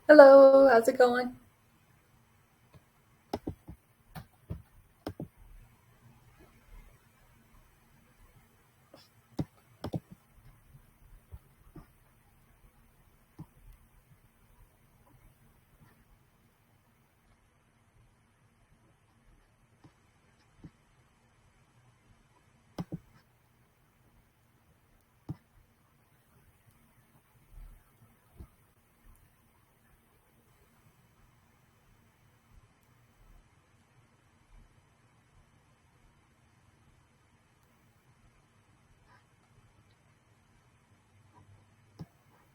Hello, how's it going?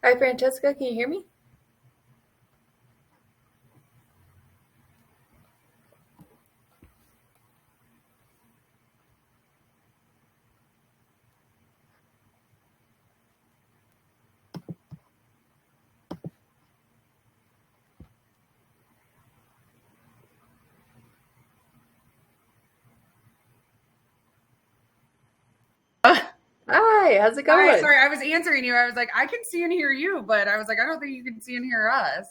Hi, Francesca, can you hear me? Hi, how's it Hi, going? sorry, I was answering you. I was like, I can see and hear you, but I was like, I don't think you can see and hear us.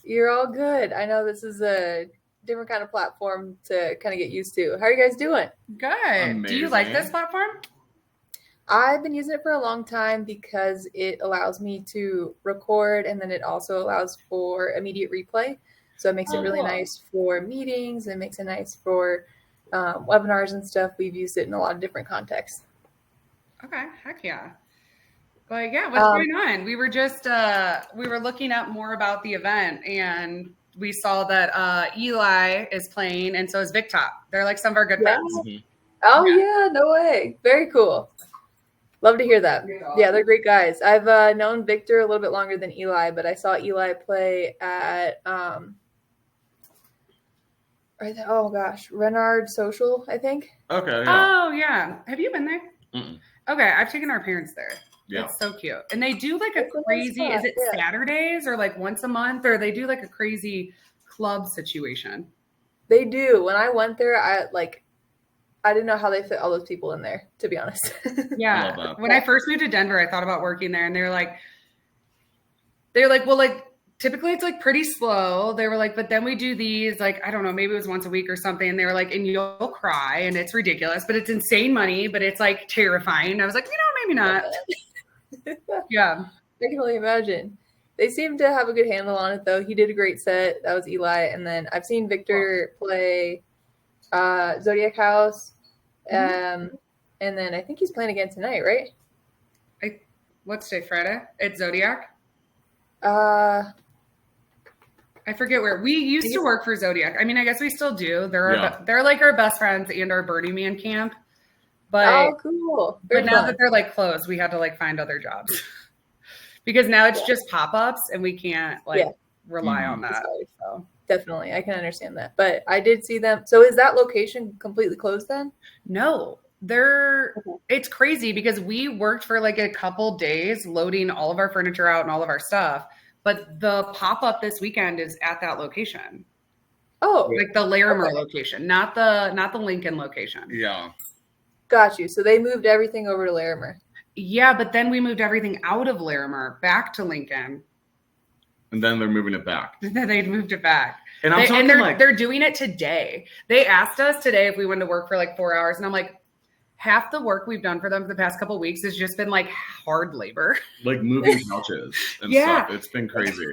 You're all good. I know this is a different kind of platform to kind of get used to. How are you guys doing? Good. Do you like this Amazing. platform? I've been using it for a long time because it allows me to record and then it also allows for immediate replay. So it makes it Oh, really cool. nice for meetings. It makes it nice for webinars and stuff. We've used it in a lot of different contexts. Okay, heck yeah. But yeah, what's Um, going on? We were just we were looking up more about the event and we saw that Eli is playing and so is Victop. They're like some of our good yeah. friends. Mhm. Oh, Yeah. yeah, no way. Very cool. Love to hear that. Yeah, they're great guys. I've known Victor a little bit longer than Eli, but I saw Eli play at oh gosh, Renard Social, I think. Okay, yeah. Oh yeah. Have you been there? Mm-mm. Okay, I've taken our parents there. Yeah. It's so cute. And they do like a It's a nice crazy, is spot. it Yeah, Saturdays or like once a month? Or they do like a crazy club situation. they do. When I went there, I didn't know how they fit all those people in there, to be honest. I love Yeah. that. When I first moved to Denver, I thought about working there and they're like, well, like typically it's like pretty slow. They were like, but then we do these, like, I don't know, maybe it was once a week or something. And they were like, and you'll cry and it's ridiculous, but it's insane money, but it's like terrifying. I was like, maybe not. Yeah. I can only imagine. They seem to have a good handle on it, though. He did a great set. That was Eli, and then I've seen Victor play Zodiac House, Mhm. um, and then I think he's playing again tonight, right? I, what's today, Friday? It's Zodiac. Uh, I forget where we used to he's work for Zodiac. I mean, I guess we still do. Yeah. They're like our best friends and our Birdie Man camp. But oh, cool, but very now that fun. they're like closed, we had to like find other jobs because now it's Yeah, just pop ups and we can't yeah, like rely on Hmm. it's that. hard. So Definitely, I can understand that. But I did see them. So is that location completely closed then? no, they're Okay. it's crazy because we worked for like a couple days loading all of our furniture out and all of our stuff. But the pop up this weekend is at that location, Oh, like the Larimer okay, location, not the Lincoln location. Yeah. got you. So they moved everything over to Larimer. Yeah, but then we moved everything out of Larimer back to Lincoln. And then they're moving it back. Then they moved it back. And I'm talking they're like, they're doing it today. They asked us today if we wanted to work for like 4 hours, and I'm like, half the work we've done for them for the past couple of weeks has just been like hard labor. moving couches and Yeah, stuff. It's been crazy.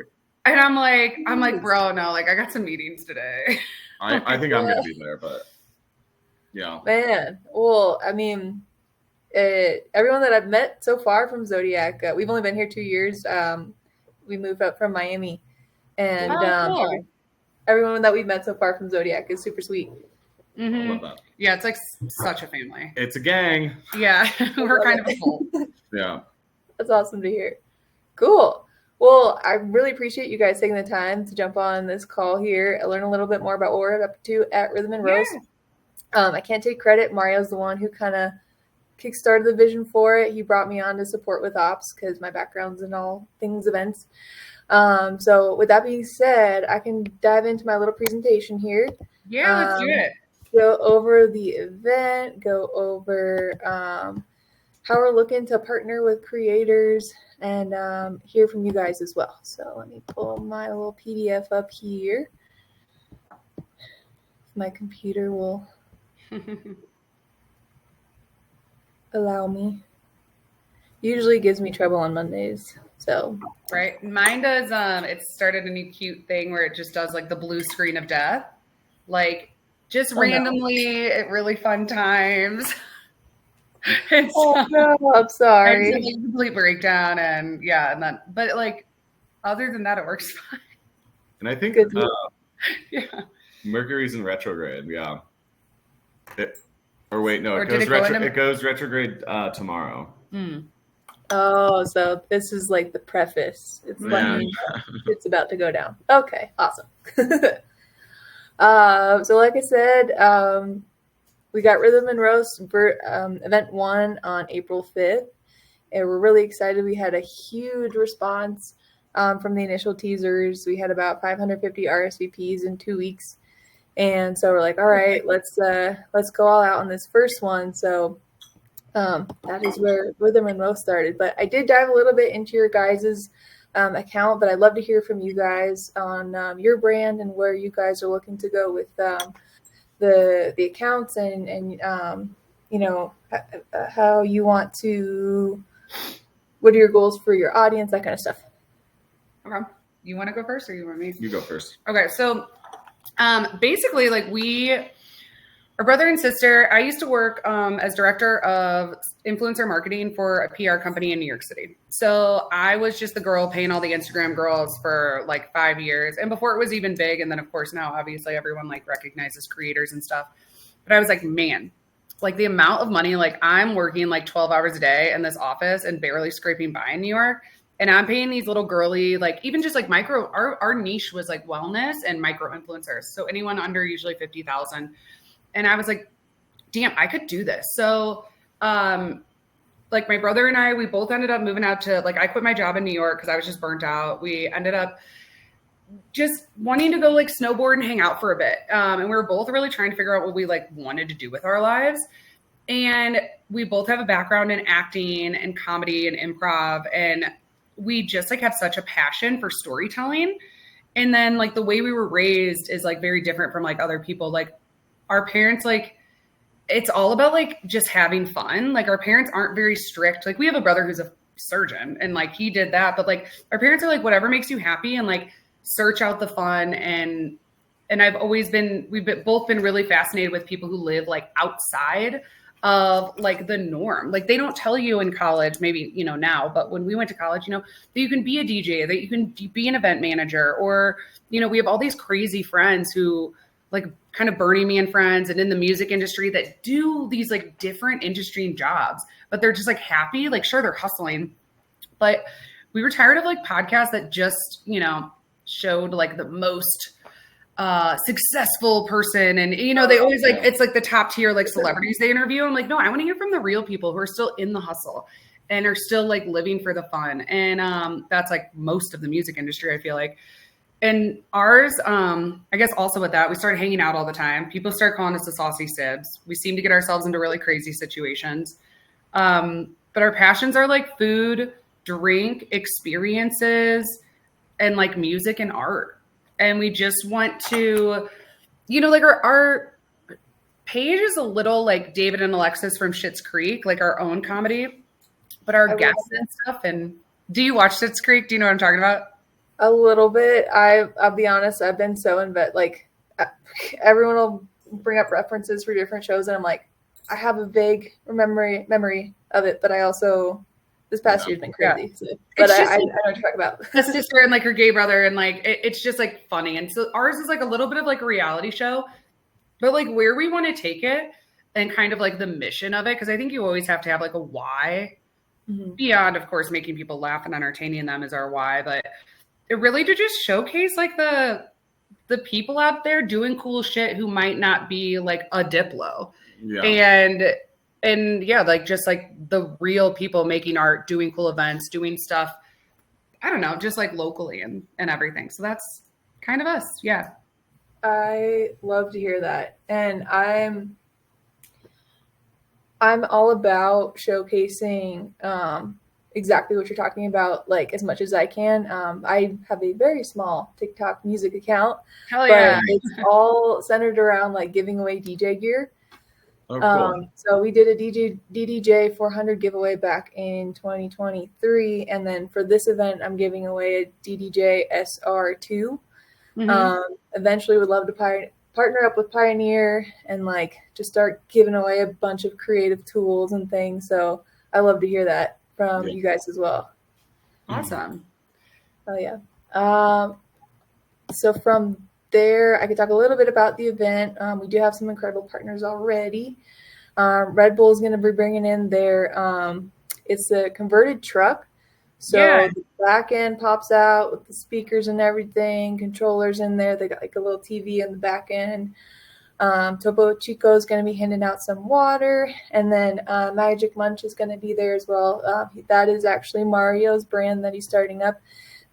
and I'm like, bro, no, like I got some meetings today. I think I'm gonna be there, but yeah. Man, well, I mean, everyone that I've met so far from Zodiac, we've only been here 2 years. We moved up from Miami, and Oh, cool. everyone that we've met so far from Zodiac is super sweet. I love Mm-hmm. that. Yeah, it's like such a family. It's a gang. Yeah, I we're love kind of a it. cult. Yeah. That's awesome to hear. Cool. Well, I really appreciate you guys taking the time to jump on this call here and learn a little bit more about what we're up to at Rhythm and Rose. Yeah. I can't take credit. Mario's the one who kind of kickstarted the vision for it. He brought me on to support with ops because my background's in all things events. So with that being said, I can dive into my little presentation here. Yeah, let's do it. Go over the event, go over how we're looking to partner with creators and hear from you guys as well. So let me pull my little PDF up here. My computer will allow me. Usually gives me trouble on Mondays. So right. Mine does it started a new cute thing where it just does like the blue screen of death. Like just randomly at really fun times. Oh no, I'm sorry. It's a complete breakdown and then but like other than that it works fine. And I think Mercury's in retrograde, yeah. It goes retrograde tomorrow. Oh, so this is like the preface. It's letting you know it's about to go down. Okay, awesome. So like I said, we got Rhythm and Roast event 1 on April 5th, and we're really excited. We had a huge response from the initial teasers. We had about 550 RSVPs in 2 weeks, and so we're like, all right, let's go all out on this first one. So that is where Rhythm and Roast started. But I did dive a little bit into your guys's account, but I'd love to hear from you guys on your brand and where you guys are looking to go with the accounts and you know, how you want to, what are your goals for your audience, that kind of stuff. Okay. You want to go first or you want me? You go first. Okay. So basically like our brother and sister, I used to work as director of influencer marketing for a PR company in New York City. So I was just the girl paying all the Instagram girls for like 5 years. And before it was even big. And then of course now obviously everyone like recognizes creators and stuff. But I was like, man, like the amount of money, like I'm working like 12 hours a day in this office and barely scraping by in New York. And I'm paying these little girly, like even just like our niche was like wellness and micro influencers. So anyone under usually 50,000. And I was like, damn, I could do this. So like my brother and I, we both ended up moving out to, like, I quit my job in New York because I was just burnt out. We ended up just wanting to go like snowboard and hang out for a bit. And we were both really trying to figure out what we like wanted to do with our lives. And we both have a background in acting and comedy and improv. And we just like have such a passion for storytelling. And then like the way we were raised is like very different from like other people. Like our parents, like, it's all about like just having fun. Like our parents aren't very strict. Like we have a brother who's a surgeon and like he did that, but like our parents are like, whatever makes you happy and like search out the fun. And we've both been really fascinated with people who live like outside of like the norm. Like they don't tell you in college, maybe, you know, now, but when we went to college, you know, that you can be a DJ, that you can be an event manager, or, you know, we have all these crazy friends who like kind of Bernie Man friends and in the music industry that do these like different industry jobs, but they're just like happy. Like, sure, they're hustling, but we were tired of like podcasts that just, you know, showed like the most successful person. And, you know, they always like, it's like the top tier, like celebrities they interview. I'm like, no, I want to hear from the real people who are still in the hustle and are still like living for the fun. And that's like most of the music industry, I feel like. And ours, I guess also with that, we started hanging out all the time. People started calling us the Saucy Sibs. We seem to get ourselves into really crazy situations. But our passions are like food, drink, experiences, and like music and art. And we just want to, you know, like our page is a little like David and Alexis from Schitt's Creek, like our own comedy. But our guests and stuff. And do you watch Schitt's Creek? Do you know what I'm talking about? A little bit. I'll be honest, I've been so invested. Like everyone will bring up references for different shows, and I'm like, I have a vague memory of it, but I also this past year's been crazy. So, but I know what to talk about. A sister and like her gay brother, and like it's just like funny. And so ours is like a little bit of like a reality show, but like where we want to take it and kind of like the mission of it, because I think you always have to have like a why. Mm-hmm. Beyond, of course, making people laugh and entertaining them is our why, but it really to just showcase like the people out there doing cool shit who might not be like a Diplo. Yeah. And yeah, like just like the real people making art, doing cool events, doing stuff, I don't know, just like locally and everything. So that's kind of us. Yeah. I love to hear that. And I'm I'm all about showcasing exactly what you're talking about, like as much as I can. I have a very small TikTok music account, Hell but yeah. it's all centered around like giving away DJ gear. Oh, cool. So we did a DDJ 400 giveaway back in 2023, and then for this event, I'm giving away a DDJ SR2. Mhm. Eventually, would love to partner up with Pioneer and like just start giving away a bunch of creative tools and things. So I love to hear that from Yeah. you guys as well. Awesome. Oh yeah. So from there, I could talk a little bit about the event. We do have some incredible partners already. Red Bull is going to be bringing in their it's a converted truck. So Yeah. the back end pops out with the speakers and everything, controllers in there. They got like a little TV in the back end. Topo Chico is going to be handing out some water, and then Magic Munch is going to be there as well. That is actually Mario's brand that he's starting up,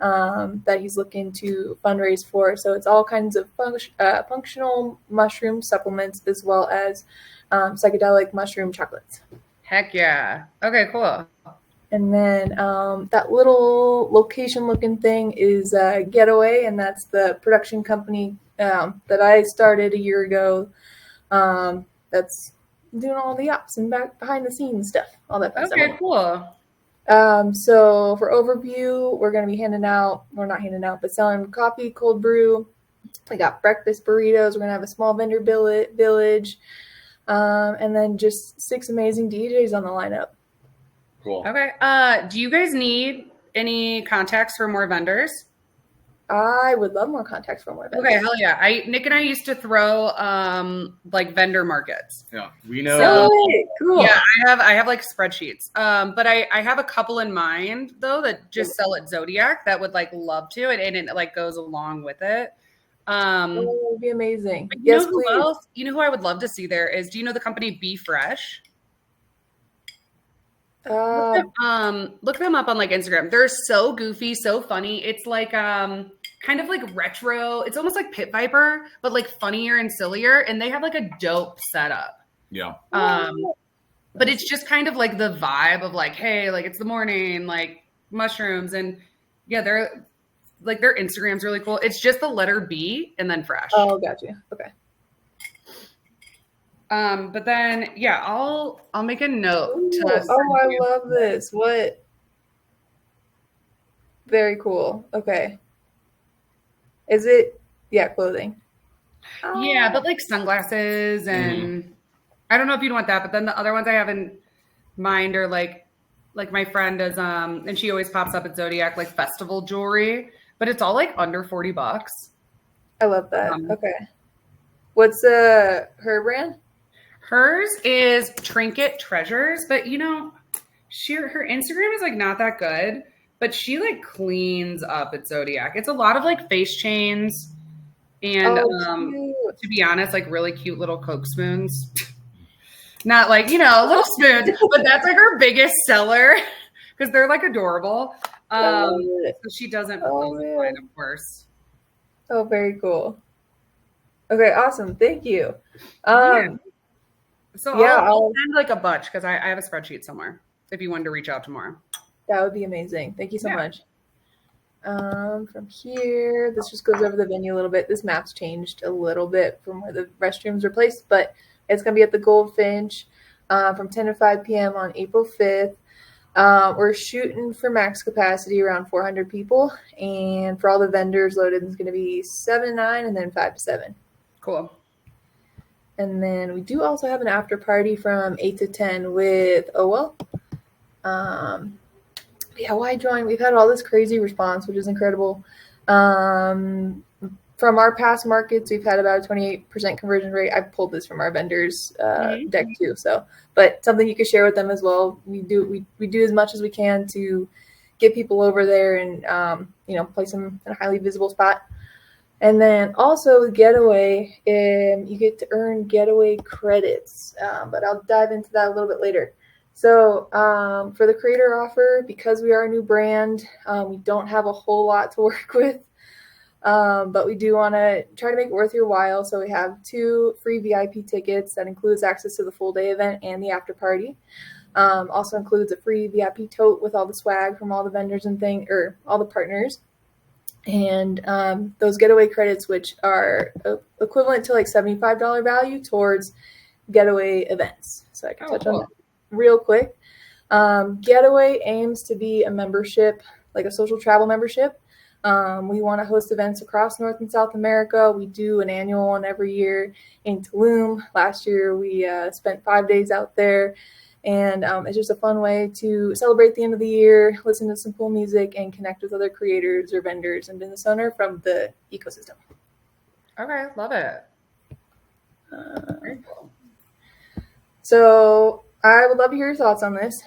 that he's looking to fundraise for. So it's all kinds of functional mushroom supplements as well as psychedelic mushroom chocolates. Heck yeah. Okay, cool. And then that little location looking thing is Getaway, and that's the production company that I started a year ago. That's doing all the ops and behind the scenes stuff, all that fun Okay, stuff. cool. So for overview, we're going to be but selling coffee, cold brew. We got breakfast burritos. We're going to have a small vendor village. And then just 6 amazing DJs on the lineup. Cool. Okay. Do you guys need any contacts for more vendors? I would love more contacts from more vendors. Okay, hell yeah. Nick and I used to throw like vendor markets. Yeah, we know. So, cool. Yeah, I have like spreadsheets. But I have a couple in mind though that just sell at Zodiac that would like love to, and it like goes along with it. That would be amazing. You Yes, know who please. else? You know who I would love to see there is, do you know the company Be Fresh? Look them up on like Instagram. They're so goofy, so funny. It's like kind of like retro. It's almost like Pit Viper, but like funnier and sillier. And they have like a dope setup. Yeah. But it's just kind of like the vibe of like, hey, like it's the morning, like mushrooms, and yeah, they're like their Instagram's really cool. It's just the letter B and then Fresh. Oh, gotcha. Okay. But then yeah, I'll make a note to I love this. What? Very cool. Okay. Is it? Yeah, clothing. Yeah, but like sunglasses and I don't know if you'd want that, but then the other ones I have in mind are like my friend does and she always pops up at Zodiac like festival jewelry, but it's all like under $40. I love that. Okay. What's her brand? Hers is Trinket Treasures, but you know, her Instagram is like not that good, but she like cleans up at Zodiac. It's a lot of like face chains and to be honest, like really cute little Coke spoons. Not like, you know, little spoons, but that's like her biggest seller because they're like adorable. So she doesn't put those in line, of course. Oh, very cool. Okay, awesome. Thank you. So I'll send like a bunch because I have a spreadsheet somewhere if you wanted to reach out tomorrow. That would be amazing. Thank you so much. From here, this just goes over the venue a little bit. This map's changed a little bit from where the restrooms were placed, but it's going to be at the Goldfinch from 10 to 5 p.m. on April 5th. We're shooting for max capacity around 400 people, and for all the vendors loaded, it's going to be 7 to 9 and then 5 to 7. Cool. And then we do also have an after party from 8 to 10 with OL. Yeah, why join? We've had all this crazy response, which is incredible. From our past markets, we've had about a 28% conversion rate. I pulled this from our vendors deck too. So, but something you could share with them as well. We do as much as we can to get people over there and place them in a highly visible spot. And then also Getaway, you get to earn Getaway credits, but I'll dive into that a little bit later. So for the creator offer, because we are a new brand, we don't have a whole lot to work with. But we do want to try to make it worth your while. So we have 2 free VIP tickets that includes access to the full day event and the after party. Also includes a free VIP tote with all the swag from all the vendors and all the partners. And those getaway credits, which are equivalent to like $75 value towards getaway events. So I can touch on that real quick. Getaway aims to be a membership, like a social travel membership. We want to host events across North and South America. We do an annual one every year in Tulum. Last year, we spent 5 days out there. And it's just a fun way to celebrate the end of the year, listen to some cool music, and connect with other creators or vendors and business owner from the ecosystem. Okay, love it. Very cool. So I would love to hear your thoughts on this.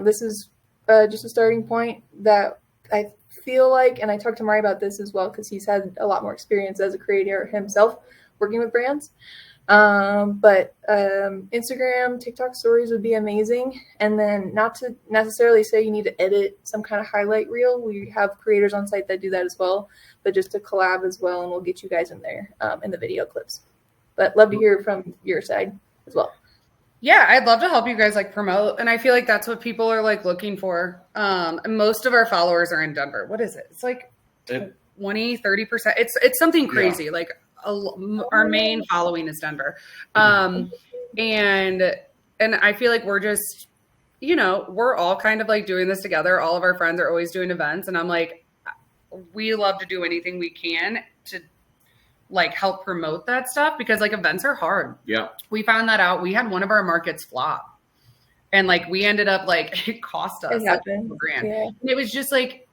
This is just a starting point that I feel like, and I talked to Mari about this as well because he's had a lot more experience as a creator himself working with brands. But Instagram, TikTok stories would be amazing. And then not to necessarily say you need to edit some kind of highlight reel. We have creators on site that do that as well, but just to collab as well. And we'll get you guys in there in the video clips. But love to hear from your side as well. Yeah, I'd love to help you guys like promote. And I feel like that's what people are like looking for. And most of our followers are in Denver. What is it? It's like 20, 30%. It's something crazy. Like our main following is Denver. And I feel like we're just, we're all kind of like doing this together. All of our friends are always doing events. And I'm like, we love to do anything we can to like help promote that stuff because like events are hard. Yeah. We found that out. We had one of our markets flop and like we ended up like it cost us like $1,000. Yeah. And it was just like,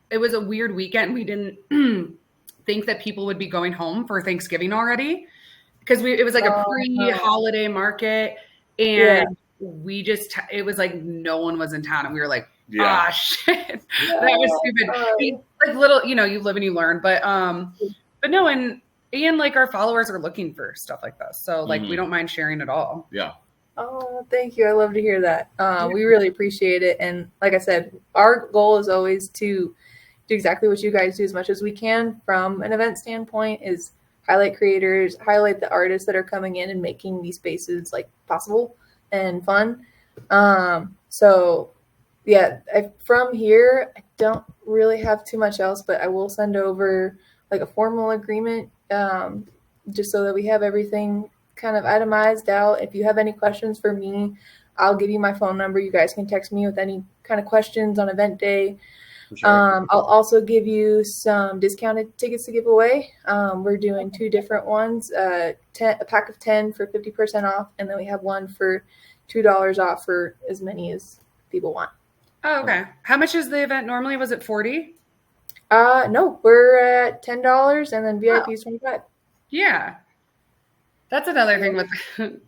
it was a weird weekend. We didn't think that people would be going home for Thanksgiving already because it was like a pre-holiday market and it was like no one was in town and we were like, shit, that was stupid. Like little, you live and you learn, but no, and like our followers are looking for stuff like this. So like we don't mind sharing at all. Yeah. Oh, thank you. I love to hear that. We really appreciate it. And like I said, our goal is always to do exactly what you guys do as much as we can from an event standpoint is highlight creators, highlight the artists that are coming in and making these spaces like possible and fun. So yeah, from here, I don't really have too much else, but I will send over like a formal agreement just so that we have everything kind of itemized out. If you have any questions for me, I'll give you my phone number. You guys can text me with any kind of questions on event day. Sure. I'll also give you some discounted tickets to give away. We're doing 2 different ones, a pack of 10 for 50% off, and then we have one for $2 off for as many as people want. Oh, okay. How much is the event normally? Was it 40? No, we're at $10 and then VIP is 25. Yeah. That's another thing with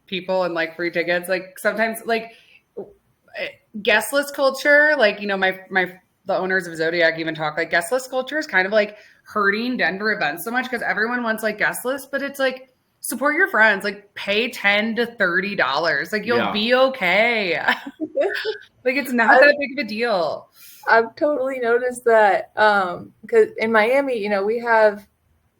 people and like free tickets. Like sometimes like guest list culture, like, the owners of Zodiac even talk like guest list culture is kind of like hurting Denver events so much because everyone wants like guest lists, but it's like support your friends, like pay $10 to $30. Like you'll be okay. Like it's not that big of a deal. I've totally noticed that because in Miami, we have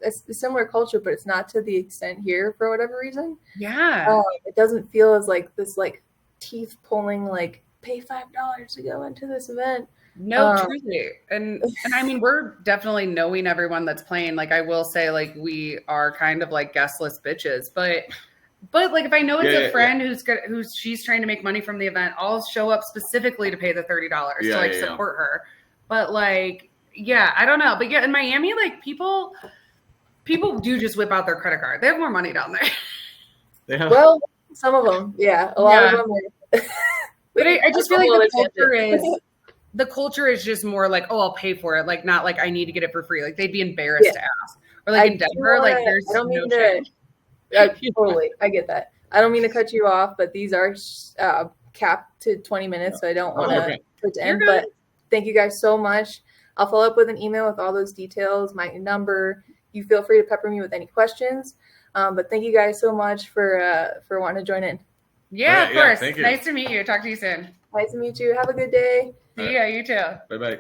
a similar culture, but it's not to the extent here for whatever reason. Yeah. It doesn't feel as like this like teeth pulling like pay $5 to go into this event. No, truly. And I mean, we're definitely knowing everyone that's playing. Like I will say like we are kind of like guest list bitches, but like if I know it's a friend who's she's trying to make money from the event, I'll show up specifically to pay the $30 to like support her. But like, I don't know. But in Miami, like people do just whip out their credit card. They have more money down there. Well, some of them, a lot of them are. But I just feel like the culture is just more like, oh, I'll pay for it. Like not like I need to get it for free. Like they'd be embarrassed to ask. Or like in Denver, like there's no shame. Totally. I get that. I don't mean to cut you off, but these are capped to 20 minutes. So I don't want to pretend, but thank you guys so much. I'll follow up with an email with all those details, my number. You feel free to pepper me with any questions. But thank you guys so much for wanting to join in. Yeah, of course. Nice to meet you. Talk to you soon. Nice to meet you. Have a good day. See ya. You too. Bye-bye.